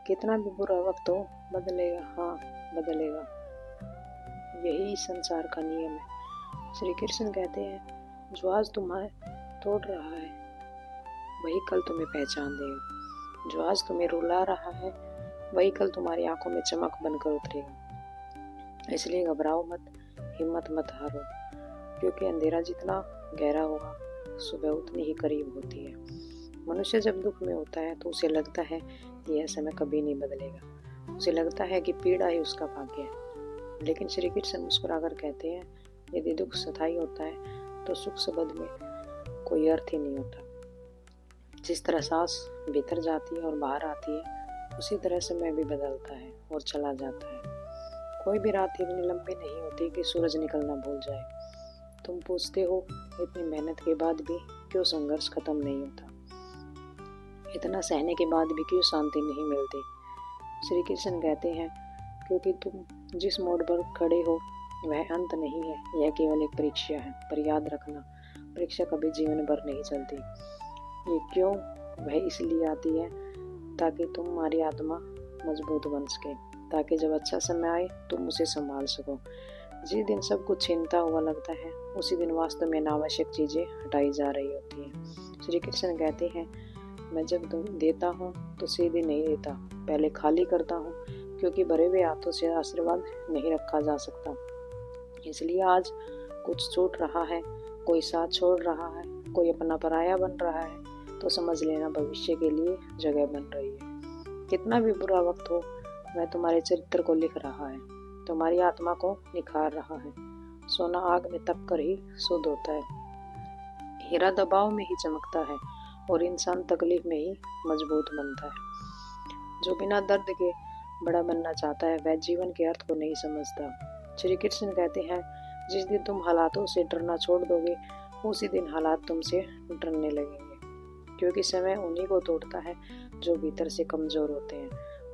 कितना भी बुरा वक्त हो, बदलेगा, हाँ बदलेगा। यही संसार का नियम है। श्री कृष्ण कहते हैं, जो आज तुम्हें तोड़ रहा है वही कल तुम्हें पहचान देगा। जो आज तुम्हें रुला रहा है वही कल तुम्हारी आंखों में चमक बनकर उतरेगा। इसलिए घबराओ मत, हिम्मत मत हारो, क्योंकि अंधेरा जितना गहरा होगा सुबह उतनी ही करीब होती है। मनुष्य जब दुख में होता है तो उसे लगता है कि यह समय कभी नहीं बदलेगा। उसे लगता है कि पीड़ा ही उसका भाग्य है। लेकिन श्री कृष्ण मुस्कुराकर कहते हैं, यदि दुख स्थायी होता है तो सुख शब्द में कोई अर्थ ही नहीं होता। जिस तरह सांस भीतर जाती है और बाहर आती है, उसी तरह समय भी बदलता है और चला जाता है। कोई भी रात इतनी लंबी नहीं होती कि सूरज निकलना भूल जाए। तुम पूछते हो, इतनी मेहनत के बाद भी क्यों संघर्ष खत्म नहीं होता? इतना सहने के बाद भी क्यों शांति नहीं मिलती? श्री कृष्ण कहते हैं, क्योंकि तुम जिस मोड़ पर खड़े हो वह अंत नहीं है, यह केवल एक परीक्षा है। पर याद रखना, परीक्षा कभी जीवन भर नहीं चलती। ये क्यों? वह इसलिए आती है ताकि तुम्हारी आत्मा मजबूत बन सके, ताकि जब अच्छा समय आए तुम उसे संभाल सको। जिस दिन सब कुछ छीनता हुआ लगता है, उसी दिन वास्तव में अनावश्यक चीजें हटाई जा रही होती हैं। श्री कृष्ण कहते हैं, मैं जब देता हूँ तो सीधे नहीं देता, पहले खाली करता हूँ, क्योंकि भरे हुए हाथों से आशीर्वाद नहीं रखा जा सकता। इसलिए आज कुछ छूट रहा है, कोई साथ छोड़ रहा है, कोई अपना पराया बन रहा है, तो समझ लेना भविष्य के लिए जगह बन रही है। कितना भी बुरा वक्त हो, वह तुम्हारे चरित्र को लिख रहा है, तुम्हारी आत्मा को निखार रहा है। सोना आग में तप कर ही शुद्ध होता है, हीरा दबाव में ही चमकता है, और इंसान तकलीफ में ही मजबूत बनता है। जो बिना दर्द के बड़ा बनना चाहता है वह जीवन के अर्थ को नहीं समझता। श्री कृष्ण कहते हैं, जिस दिन तुम हालातों से डरना छोड़ दोगे, उसी दिन हालात तुमसे डरने लगेंगे। क्योंकि समय उन्हीं को तोड़ता है जो भीतर से कमजोर होते हैं,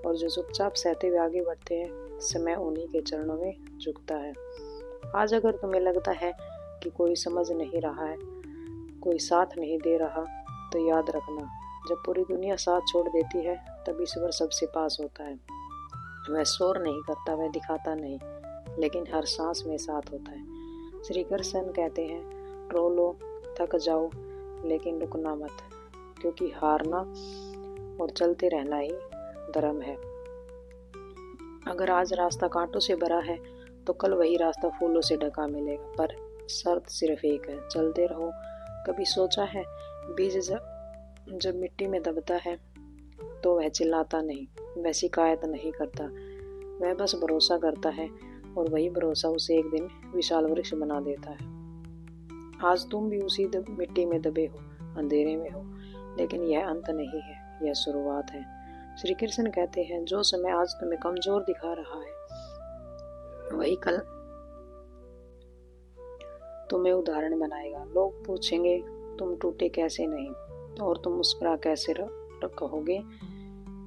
और जो चुपचाप सहते हुए आगे बढ़ते हैं, समय उन्हीं के चरणों में झुकता है। आज अगर तुम्हें लगता है कि कोई समझ नहीं रहा है, कोई साथ नहीं दे रहा, तो याद रखना, जब पूरी दुनिया साथ छोड़ देती है तब ईश्वर सबसे पास होता है। वह शोर नहीं करता, वह दिखाता नहीं, लेकिन हर सांस में साथ होता है। श्री कृष्ण कहते हैं, रो लो, थक जाओ, लेकिन रुकना मत, क्योंकि हारना और चलते रहना ही धर्म है। अगर आज रास्ता कांटों से भरा है तो कल वही रास्ता फूलों से ढका मिलेगा। पर शर्त सिर्फ एक है, चलते रहो। कभी सोचा है, बीज जब मिट्टी में दबता है तो वह चिल्लाता नहीं, वह शिकायत नहीं करता, वह बस भरोसा करता है, और वही भरोसा उसे एक दिन विशाल वृक्ष बना देता है। आज तुम भी उसी मिट्टी में दबे हो, अंधेरे में हो, लेकिन यह अंत नहीं है, यह शुरुआत है। श्री कृष्ण कहते हैं, जो समय आज तुम्हें कमजोर दिखा रहा है वही कल तुम्हें उदाहरण बनाएगा। लोग पूछेंगे, तुम टूटे कैसे नहीं, और तुम मुस्कुरा कैसे कहोगे,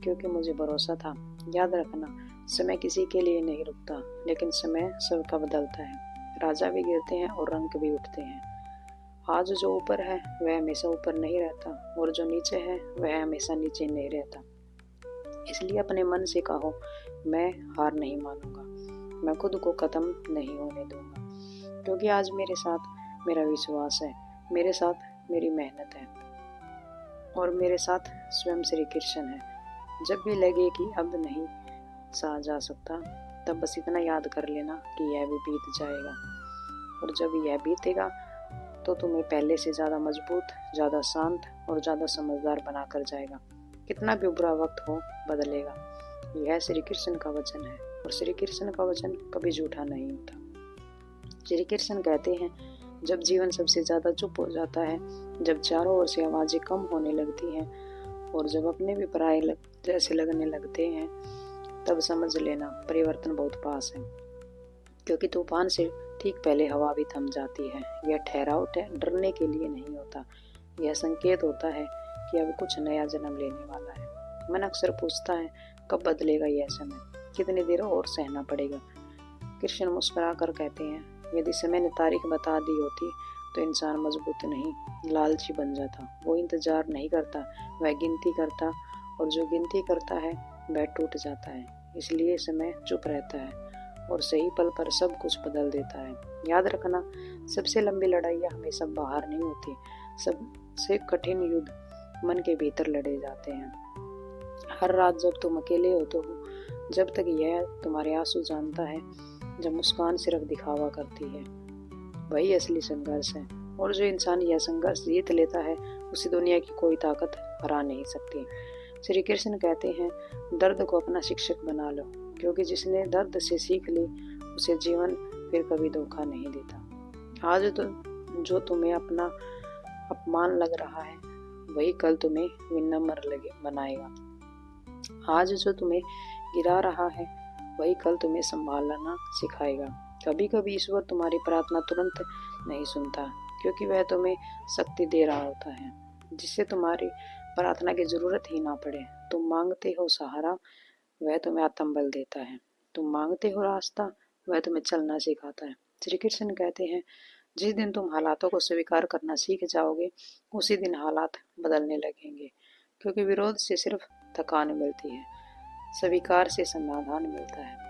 क्योंकि मुझे भरोसा था। याद रखना, समय किसी के लिए नहीं रुकता, लेकिन समय सबका बदलता है। राजा भी गिरते हैं और रंग भी उठते हैं। आज जो ऊपर है वह हमेशा ऊपर नहीं रहता, और जो नीचे है वह हमेशा नीचे नहीं रहता। इसलिए अपने मन से कहो, मैं हार नहीं मानूंगा, मैं खुद को खत्म नहीं होने दूंगा, क्योंकि आज मेरे साथ मेरा विश्वास है, मेरे साथ मेरी मेहनत है, और मेरे साथ स्वयं श्री कृष्ण है। जब भी लगे कि अब नहीं सहा जा सकता, तब बस इतना याद कर लेना कि यह भी बीत जाएगा, और जब यह बीतेगा तो तुम्हें पहले से ज़्यादा मजबूत, ज़्यादा शांत और ज़्यादा समझदार बना कर जाएगा। कितना भी बुरा वक्त हो, बदलेगा। यह श्री कृष्ण का वचन है, और श्री कृष्ण का वचन कभी झूठा नहीं होता। श्री कृष्ण कहते हैं, जब जीवन सबसे ज़्यादा चुप हो जाता है, जब चारों ओर से आवाज़ें कम होने लगती हैं, और जब अपने भी पराये जैसे लगने लगते हैं, तब समझ लेना परिवर्तन बहुत पास है। क्योंकि तूफान से ठीक पहले हवा भी थम जाती है। यह ठहराव डरने के लिए नहीं होता, यह संकेत होता है कि अब कुछ नया जन्म लेने वाला है। मन अक्सर पूछता है, कब बदलेगा यह समय, कितनी देर और सहना पड़ेगा। कृष्ण मुस्कुरा कर कहते हैं, यदि समय ने तारीख बता दी होती तो इंसान मजबूत नहीं, लालची बन जाता। वो इंतजार नहीं करता, वह गिनती करता, और जो गिनती करता है वह टूट जाता है। इसलिए समय चुप रहता है और सही पल पर सब कुछ बदल देता है। याद रखना, सबसे लंबी लड़ाइयाँ हमेशा बाहर नहीं होती, सबसे कठिन युद्ध मन के भीतर लड़े जाते हैं। हर रात जब तुम अकेले होते हो, जब तक यह तुम्हारे आंसू जानता है, जब मुस्कान सिर्फ दिखावा करती है, वही असली संघर्ष है। और जो इंसान यह संघर्ष जीत लेता है, उसे दुनिया की कोई ताकत हरा नहीं सकती। श्री कृष्ण कहते हैं, दर्द को अपना शिक्षक बना लो, क्योंकि जिसने दर्द से सीख ली, उसे जीवन फिर कभी धोखा नहीं देता। आज तो जो तुम्हें अपना अपमान लग रहा है, वही कल तुम्हें विनम्र बनाएगा। आज जो तुम्हें गिरा रहा है, वही कल तुम्हें संभालना सिखाएगा। कभी कभी ईश्वर तुम्हारी प्रार्थना तुरंत नहीं सुनता, क्योंकि वह तुम्हें शक्ति दे रहा होता है, जिससे तुम्हारी प्रार्थना की जरूरत ही ना पड़े। तुम मांगते हो सहारा, वह तुम्हें आत्मबल देता है। तुम मांगते हो रास्ता, वह तुम्हें चलना सिखाता है। श्री कृष्ण कहते हैं, जिस दिन तुम हालातों को स्वीकार करना सीख जाओगे, उसी दिन हालात बदलने लगेंगे, क्योंकि विरोध से सिर्फ थकान मिलती है, स्वीकार से समाधान मिलता है।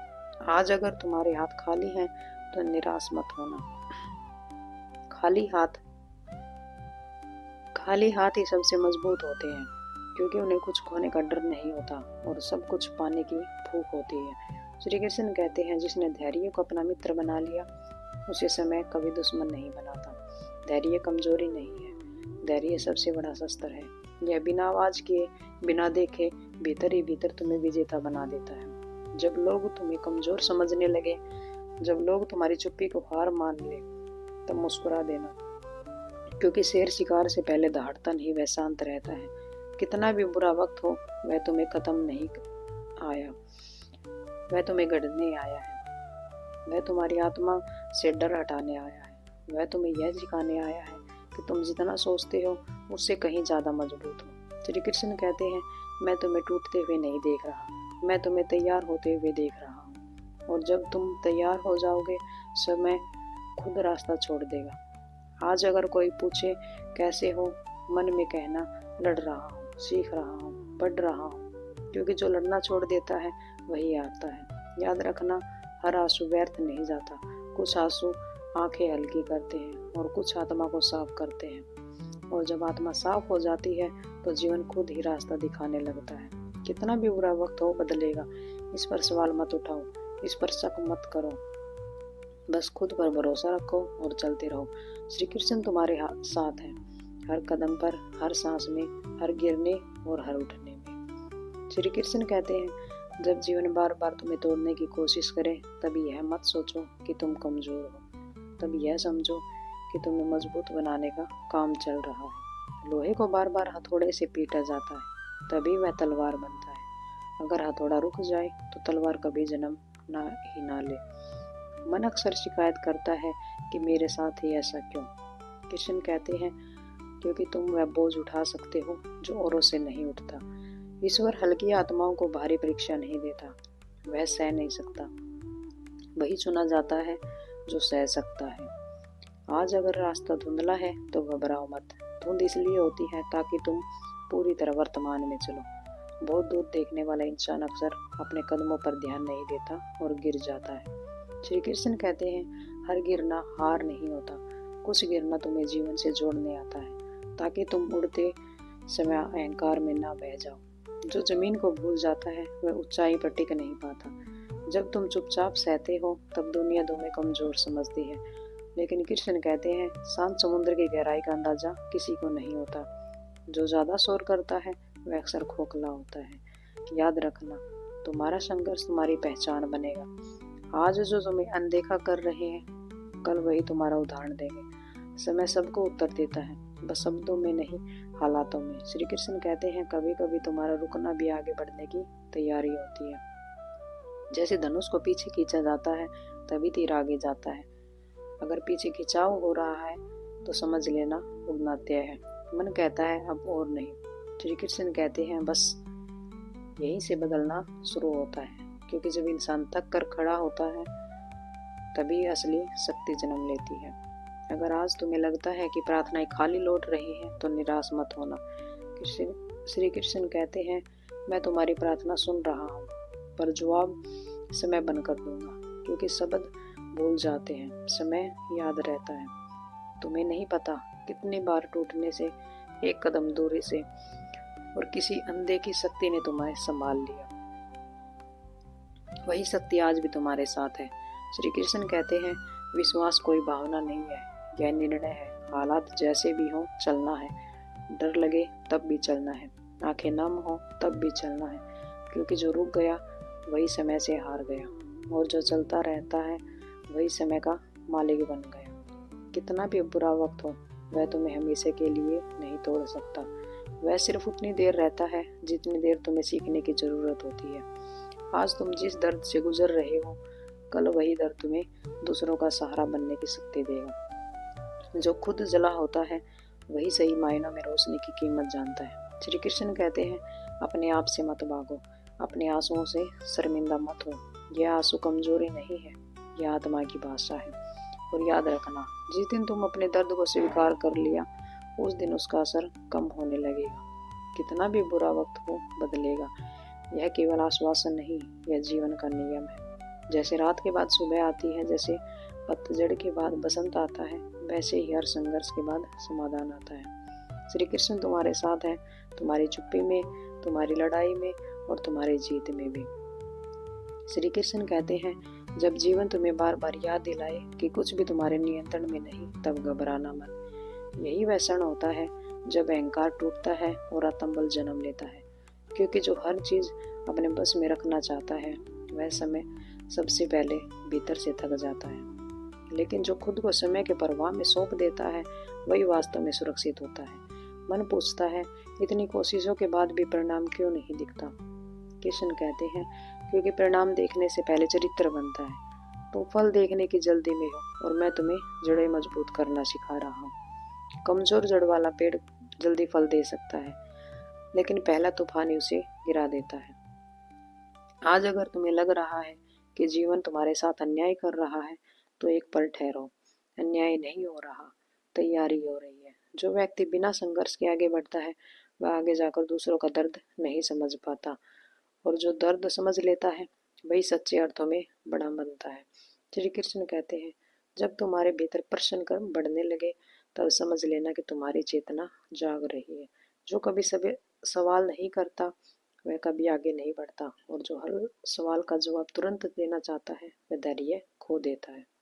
आज अगर तुम्हारे हाथ खाली हैं, तो निराश मत होना। खाली हाथ ही सबसे मजबूत होते हैं, क्योंकि उन्हें कुछ खोने का डर नहीं होता और सब कुछ पाने की भूख होती है। श्री कृष्ण कहते हैं, जिसने धैर्य को अपना मित्र बना लिया, उसे समय कभी दुश्मन नहीं बनाता। धैर्य कमजोरी नहीं है, धैर्य सबसे बड़ा शस्त्र है। यह बिना आवाज किए, बिना देखे, भीतर ही भीतर तुम्हें विजेता बना देता है। जब लोग तुम्हें कमजोर समझने लगे, जब लोग तुम्हारी चुप्पी को हार मान ले, तब मुस्कुरा देना, क्योंकि शेर शिकार से पहले दहाड़ता नहीं, वह शांत रहता है। कितना भी बुरा वक्त हो, वह तुम्हें खत्म नहीं आया, वह तुम्हें गढ़ने आया है। वह तुम्हारी आत्मा से डर हटाने आया है। वह तुम्हें यह सिखाने आया है कि तुम जितना सोचते हो, उससे कहीं ज्यादा मजबूत हो। श्री कृष्ण कहते हैं, मैं तुम्हें टूटते हुए नहीं देख रहा, मैं तुम्हें तैयार होते हुए देख रहा हूँ। और जब तुम तैयार हो जाओगे, समय खुद रास्ता छोड़ देगा। आज अगर कोई पूछे कैसे हो, मन में कहना, लड़ रहा हूँ, सीख रहा हूँ, पढ़ रहा हूँ, क्योंकि जो लड़ना छोड़ देता है, वही आता है। याद रखना, हर आंसू व्यर्थ नहीं जाता। कुछ आंसू आंखें हल्की करते हैं और कुछ आत्मा को साफ करते हैं। और जब आत्मा साफ हो जाती है, तो जीवन खुद ही रास्ता दिखाने लगता है। कितना भी बुरा वक्त हो, बदलेगा। इस पर सवाल मत उठाओ, इस पर शक मत करो, बस खुद पर भरोसा रखो और चलते रहो। श्री कृष्ण तुम्हारे साथ हैं, हर कदम पर, हर सांस में, हर गिरने और हर उठने में। श्री कृष्ण कहते हैं, जब जीवन बार बार तुम्हें तोड़ने की कोशिश करे, तभी यह मत सोचो कि तुम कमजोर हो, तब यह समझो कि तुम्हें मजबूत बनाने का काम चल रहा है। लोहे को बार बार हथौड़े से पीटा जाता है, तभी वह तलवार बनता है। अगर हथौड़ा रुक जाए, तो तलवार कभी जन्म ना ले। मन अक्सर शिकायत करता है कि मेरे साथ ही ऐसा क्यों। कृष्ण कहते हैं, क्योंकि तुम वह बोझ उठा सकते हो जो औरों से नहीं उठता। ईश्वर हल्की आत्माओं को भारी परीक्षा नहीं देता, वह सह नहीं सकता। वही चुना जाता है जो सह सकता है। आज अगर रास्ता धुंधला है, तो घबराओ मत। धुंध इसलिए होती है ताकि तुम पूरी तरह वर्तमान में चलो। बहुत दूर देखने वाला इंसान अक्सर अपने कदमों पर ध्यान नहीं देता और गिर जाता है। श्री कृष्ण कहते हैं, हर गिरना हार नहीं होता, कुछ गिरना तुम्हें जीवन से जोड़ने आता है, ताकि तुम उड़ते समय अहंकार में ना बह जाओ। जो जमीन को भूल जाता है, वह ऊंचाई पर टिक नहीं पाता। जब तुम चुपचाप सहते हो, तब दुनिया तुम्हें कमजोर समझती है। लेकिन कृष्ण कहते हैं, शांत समुद्र की गहराई का अंदाजा किसी को नहीं होता। जो ज्यादा शोर करता है, वह अक्सर खोखला होता है। याद रखना, तुम्हारा संघर्ष तुम्हारी पहचान बनेगा। आज जो तुम्हें अनदेखा कर रहे हैं, कल वही तुम्हारा उदाहरण देंगे। समय सबको उत्तर देता है, बस शब्दों में नहीं, हालातों में। श्री कृष्ण कहते हैं, कभी कभी तुम्हारा रुकना भी आगे बढ़ने की तैयारी होती है। जैसे धनुष को पीछे खींचा जाता है, तभी तीर आगे जाता है। अगर पीछे खिंचाव हो रहा है, तो समझ लेना उड़ना तय है। मन कहता है अब और नहीं। श्री कृष्ण कहते हैं, बस यहीं से बदलना शुरू होता है, क्योंकि जब इंसान थक कर खड़ा होता है, तभी असली शक्ति जन्म लेती है। अगर आज तुम्हें लगता है कि प्रार्थनाएं खाली लौट रही हैं, तो निराश मत होना। श्री कृष्ण कहते हैं, मैं तुम्हारी प्रार्थना सुन रहा हूँ, पर जवाब समय बनकर दूंगा, क्योंकि शब्द भूल जाते हैं, समय याद रहता है। तुम्हें नहीं पता कितनी बार टूटने से एक कदम दूरी से और किसी अंधे की शक्ति ने तुम्हें संभाल लिया। वही शक्ति आज भी तुम्हारे साथ है। श्री कृष्ण कहते हैं, विश्वास कोई भावना नहीं है, यह निर्णय है। हालात जैसे भी हो चलना है, डर लगे तब भी चलना है, आंखें नम हो तब भी चलना है, क्योंकि जो रुक गया वही समय से हार गया, और जो चलता रहता है वही समय का मालिक बन गया। कितना भी बुरा वक्त हो, वह तुम्हें हमेशा के लिए नहीं तोड़ सकता। वह सिर्फ उतनी देर रहता है जितनी देर तुम्हें सीखने की जरूरत होती है। आज तुम जिस दर्द से गुजर रहे हो, कल वही दर्द तुम्हें दूसरों का सहारा बनने की शक्ति देगा। जो खुद जला होता है वही सही मायनों में रोशनी की कीमत जानता है। श्री कृष्ण कहते हैं, अपने आप से मत भागो, अपने आंसुओं से शर्मिंदा मत हो। यह आंसू कमजोरी नहीं है, यह आत्मा की भाषा है। और याद रखना, जिस दिन तुम अपने दर्द को स्वीकार कर लिया, उस दिन उसका असर कम होने लगेगा। कितना भी बुरा वक्त हो, बदलेगा। यह केवल आश्वासन नहीं, यह जीवन का नियम है। जैसे रात के बाद सुबह आती है, जैसे पतझड़ के बाद बसंत आता है, वैसे ही हर संघर्ष के बाद समाधान आता है। श्री कृष्ण तुम्हारे साथ है, तुम्हारी चुप्पी में, तुम्हारी लड़ाई में और तुम्हारी जीत में भी। श्री कृष्ण कहते हैं, जब जीवन तुम्हें बार बार याद दिलाए कि कुछ भी तुम्हारे नियंत्रण में नहीं, तब घबराना मत। यही वह क्षण होता है जब अहंकार टूटता है और आत्मबल जन्म लेता है, क्योंकि जो हर चीज अपने बस में रखना चाहता है, वह समय सबसे पहले भीतर से थक जाता है। लेकिन जो खुद को समय के प्रवाह में सौंप देता है, वही वास्तव में सुरक्षित होता है। मन पूछता है, इतनी कोशिशों के बाद भी परिणाम क्यों नहीं दिखता? कृष्ण कहते हैं, क्योंकि परिणाम देखने से पहले चरित्र बनता है। तुम फल देखने की जल्दी में हो, और मैं तुम्हें जड़ें मजबूत करना सिखा रहा हूँ। कमजोर जड़ वाला पेड़ जल्दी फल दे सकता है, लेकिन पहला तूफान ही उसे गिरा देता है। आज अगर तुम्हें लग रहा है कि जीवन तुम्हारे साथ अन्याय कर रहा है, तो एक पल ठहरो। अन्याय नहीं हो रहा, तैयारी हो रही है। जो व्यक्ति बिना संघर्ष के आगे बढ़ता है, वह आगे जाकर दूसरों का दर्द नहीं समझ पाता, और जो दर्द समझ लेता है वही सच्चे अर्थों में बड़ा बनता है। श्री कृष्ण कहते हैं, जब तुम्हारे भीतर प्रश्न कर्म बढ़ने लगे, तब समझ लेना कि तुम्हारी चेतना जाग रही है। जो कभी सवाल नहीं करता, वह कभी आगे नहीं बढ़ता, और जो हर सवाल का जवाब तुरंत देना चाहता है, वह धैर्य खो देता है।